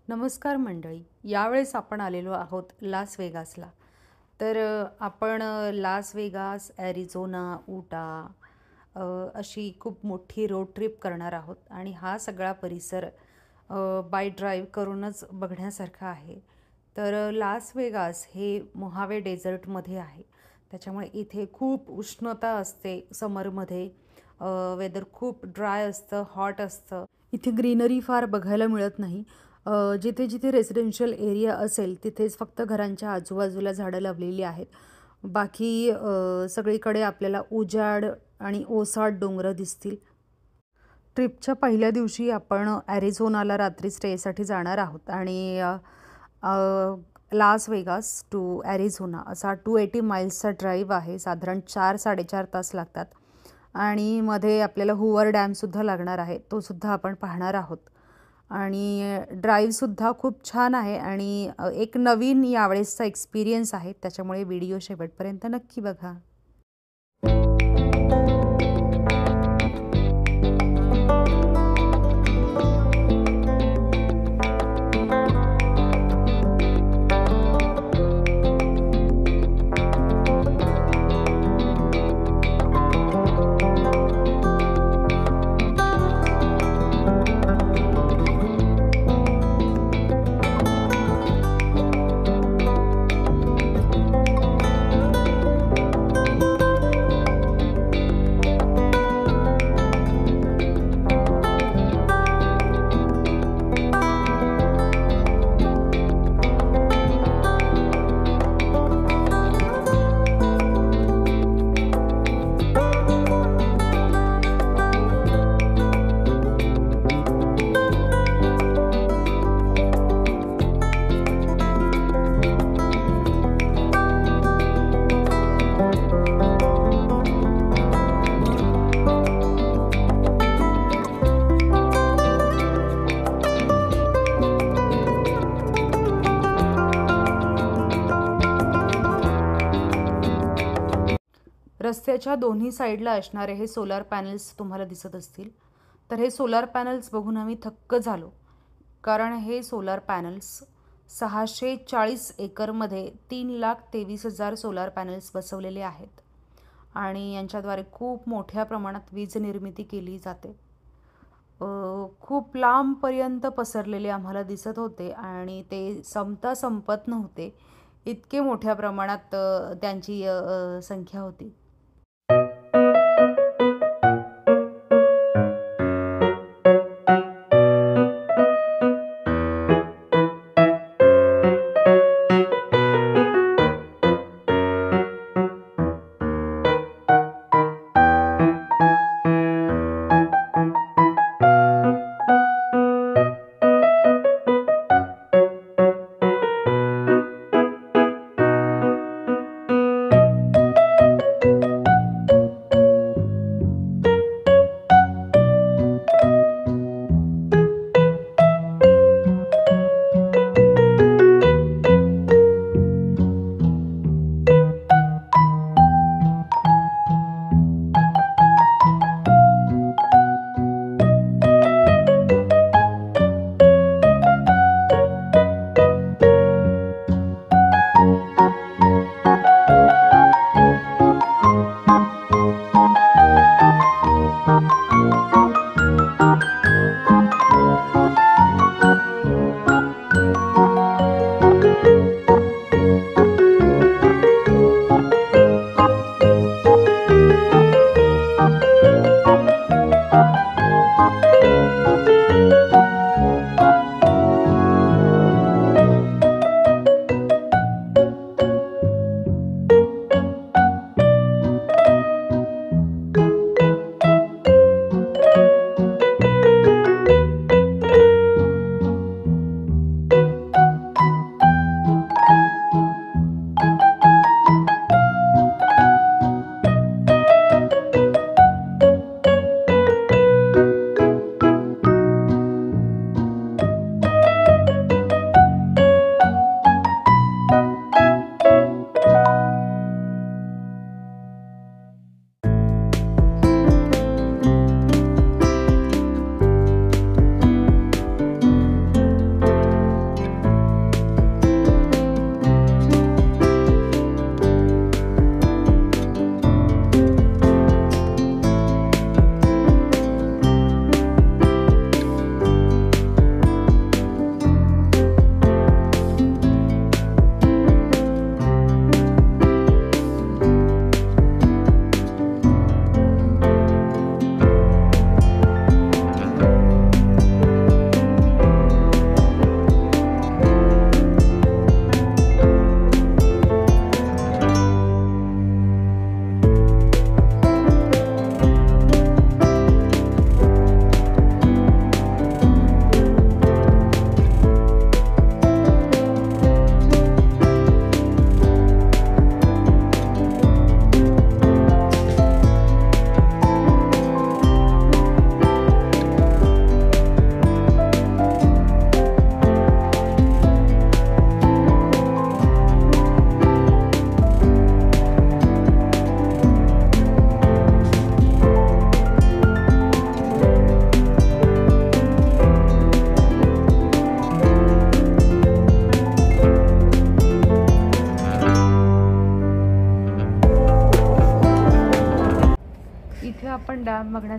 नमस्कार मंडळी. यावेळेस आपण आलेलो आहोत लास वेगासला. तर आपण लास वेगास, ॲरिझोना, उटा अ, अशी खूप मोठी रोड ट्रिप करणार आहोत आणि हा सगळा परिसर बाय ड्राईव्ह करूनच बघण्यासारखा आहे. तर लास वेगास हे मोहावे डेझर्टमध्ये आहे. त्याच्यामुळे इथे खूप उष्णता असते समरमध्ये. वेदर खूप ड्राय असतं, हॉट असतं. इथे ग्रीनरी फार बघायला मिळत नाही. जिथे जिथे रेसिडेन्शियल एरिया असेल तिथेच फक्त घरांच्या आजूबाजूला झाडं लावलेली आहेत. बाकी सगळीकडे आपल्याला उजाड आणि ओसाड डोंगरं दिसतील. ट्रिपच्या पहिल्या दिवशी आपण ॲरिझोनाला रात्री स्टेसाठी जाणार आहोत आणि अ, लास वेगास टू ॲरिझोना असा 280 माईल्सचा ड्राईव्ह आहे. साधारण 4-4.5 तास लागतात आणि मध्ये आपल्याला हुवर डॅमसुद्धा लागणार आहे. तो सुद्धा आपण पाहणार आहोत आणि ड्राईव्हसुद्धा खूप छान आहे आणि एक नवीन यावेळेसचा एक्सपिरियन्स आहे. त्याच्यामुळे व्हिडिओ शेवटपर्यंत नक्की बघा. रस्त्याच्या दोन्ही साईडला असणारे हे सोलार पॅनल्स तुम्हाला दिसत असतील. तर हे सोलार पॅनल्स बघून आम्ही थक्क झालो, कारण हे सोलार पॅनल्स 640 एकरमध्ये 3,23,000 सोलार पॅनल्स बसवलेले आहेत आणि यांच्याद्वारे खूप मोठ्या प्रमाणात वीज निर्मिती केली जाते. खूप लांबपर्यंत पसरलेले आम्हाला दिसत होते आणि ते संपत नव्हते. इतके मोठ्या प्रमाणात त्यांची संख्या होती.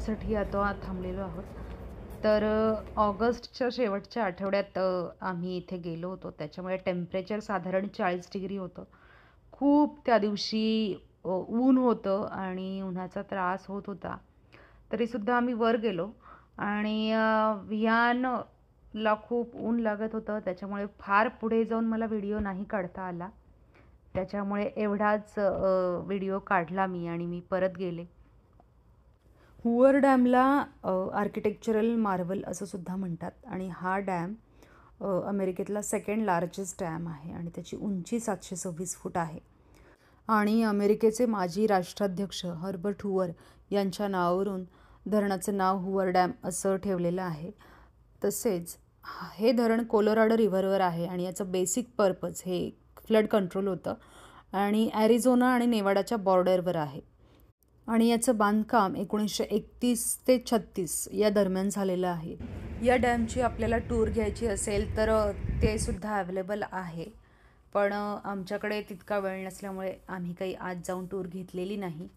जेवणासाठी आता थांबलेलो आहोत. तर ऑगस्टच्या शेवटच्या आठवड्यात आम्ही इथे गेलो होतो. त्याच्यामुळे टेम्परेचर साधारण 40 डिग्री होतं. खूप त्या दिवशी ऊन होतं आणि उन्हाचा त्रास होत होता. तरीसुद्धा आम्ही वर गेलो आणि वियानला खूप ऊन लागत होतं. त्याच्यामुळे फार पुढे जाऊन मला व्हिडिओ नाही काढता आला. त्याच्यामुळे एवढाच व्हिडिओ काढला मी आणि मी परत गेले. हुवर डॅमला आर्किटेक्चरल मार्वल असं सुद्धा म्हणतात आणि हा डॅम अमेरिकेतला सेकंड लार्जेस्ट डॅम आहे आणि त्याची उंची 726 फूट आहे. आणि अमेरिकेचे माजी राष्ट्राध्यक्ष हर्बर्ट हुवर यांच्या नावावरून धरणाचं नाव हुवर डॅम असं ठेवलेलं आहे. तसेच हे धरण कोलोराडो रिव्हरवर आहे आणि याचं बेसिक पर्पज हे फ्लड कंट्रोल होतं आणि ॲरिझोना आणि नेवाडाच्या बॉर्डरवर आहे. आणि याचं बांधकाम 1931 ते 36 या दरम्यान झालेलं आहे. या डॅमची आपल्याला टूर घ्यायची असेल तर ते सुद्धा अवेलेबल आहे. पण आमच्याकडे तितका वेळ नसल्यामुळे आम्ही काही आज जाऊन टूर घेतलेली नाही.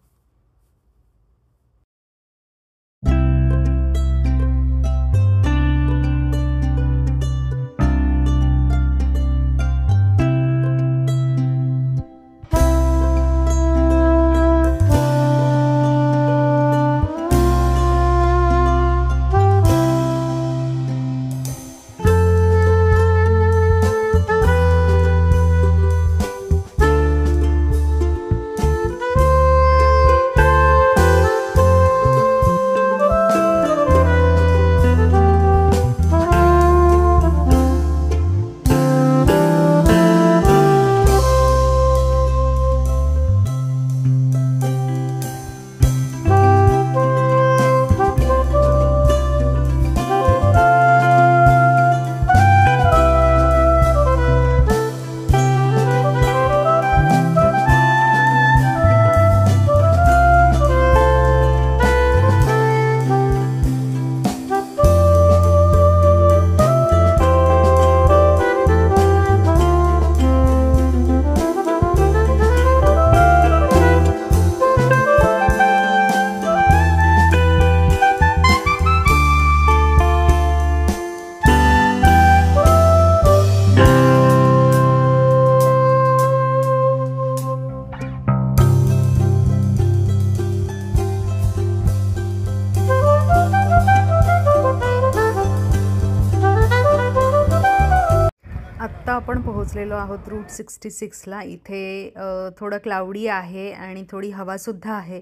आत्ता आपण पोहोचलेलो आहोत रूट 66ला. इथे थोडं क्लाउडी आहे आणि थोडी हवासुद्धा आहे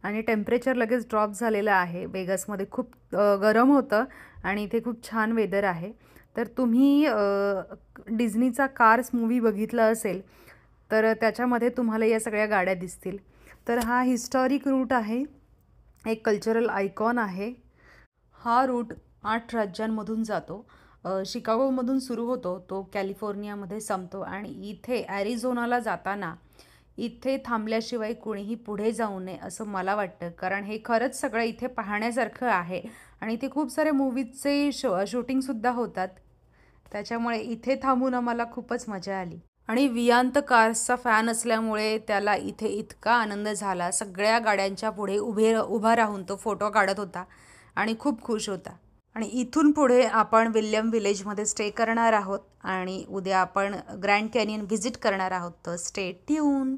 आणि टेम्परेचर लगेच ड्रॉप झालेलं आहे. वेगासमध्ये खूप गरम होतं आणि इथे खूप छान वेदर आहे. तर तुम्ही डिझनीचा कार्स मूवी बघितला असेल तर त्याच्यामध्ये तुम्हाला या सगळ्या गाड्या दिसतील. तर हा हिस्टॉरिक रूट आहे, एक कल्चरल आयकॉन आहे. हा रूट 8 राज्यांमधून जातो. शिकागोमधून सुरू होतो, तो कॅलिफोर्नियामध्ये संपतो आणि इथे ॲरिझोनाला जाताना इथे थांबल्याशिवाय कोणीही पुढे जाऊ नये असं मला वाटतं. कारण हे खरंच सगळं इथे पाहण्यासारखं आहे आणि इथे खूप सारे मूवीजचे शूटिंगसुद्धा होतात. त्याच्यामुळे इथे थांबून आम्हाला खूपच मजा आली. आणि वियान तर कार्सचा फॅन असल्यामुळे त्याला इथे इतका आनंद झाला. सगळ्या गाड्यांच्या पुढे उभा राहून तो फोटो काढत होता आणि खूप खुश होता. आणि इथून पुढे आपण विल्यम विलेजमध्ये स्टे करणार आहोत आणि उद्या आपण ग्रँड कॅनियन व्हिजिट करणार आहोत. तर स्टे ट्यून.